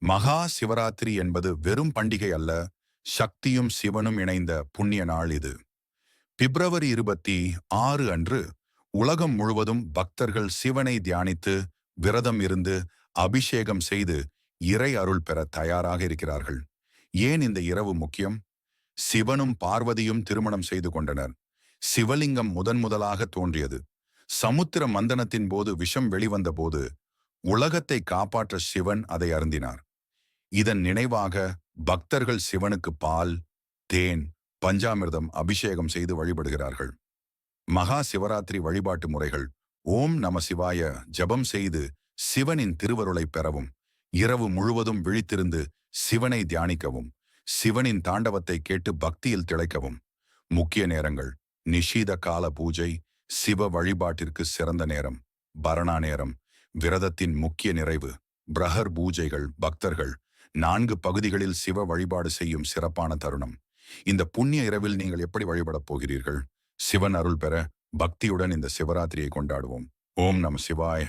மகா சிவராத்திரி என்பது வெறும் பண்டிகை அல்ல, சக்தியும் சிவனும் இணைந்த புண்ணிய நாள் இது. பிப்ரவரி 26 அன்று உலகம் முழுவதும் பக்தர்கள் சிவனை தியானித்து, விரதம் இருந்து, அபிஷேகம் செய்து, இறை அருள் பெற தயாராக இருக்கிறார்கள். ஏன் இந்த இரவு முக்கியம்? சிவனும் பார்வதியும் திருமணம் செய்து கொண்டனர். சிவலிங்கம் முதன்முதலாக தோன்றியது. சமுத்திர மந்தனத்தின் போது விஷம் வெளிவந்த போது உலகத்தை காப்பாற்ற சிவன் அதை அருந்தினார். இதன் நினைவாக பக்தர்கள் சிவனுக்கு பால், தேன், பஞ்சாமிர்தம் அபிஷேகம் செய்து வழிபடுகிறார்கள். மகா சிவராத்திரி வழிபாட்டு முறைகள்: ஓம் நம சிவாய ஜபம் செய்து சிவனின் திருவருளை பெறவும், இரவு முழுவதும் விழித்திருந்து சிவனை தியானிக்கவும், சிவனின் தாண்டவத்தை கேட்டு பக்தியில் திளைக்கவும். முக்கிய நேரங்கள்: நிஷீத கால பூஜை, சிவ வழிபாட்டிற்கு சிறந்த நேரம். பரணா நேரம், விரதத்தின் முக்கிய நிறைவு. பிரஹர் பூஜைகள், பக்தர்கள் 4 பகுதிகளில் சிவ வழிபாடு செய்யும் சிறப்பான தருணம். இந்த புண்ணிய இரவில் நீங்கள் எப்படி வழிபடப் போகிறீர்கள்? சிவன் அருள் பெற பக்தியுடன் இந்த சிவராத்திரியை கொண்டாடுவோம். ஓம் நம சிவாய.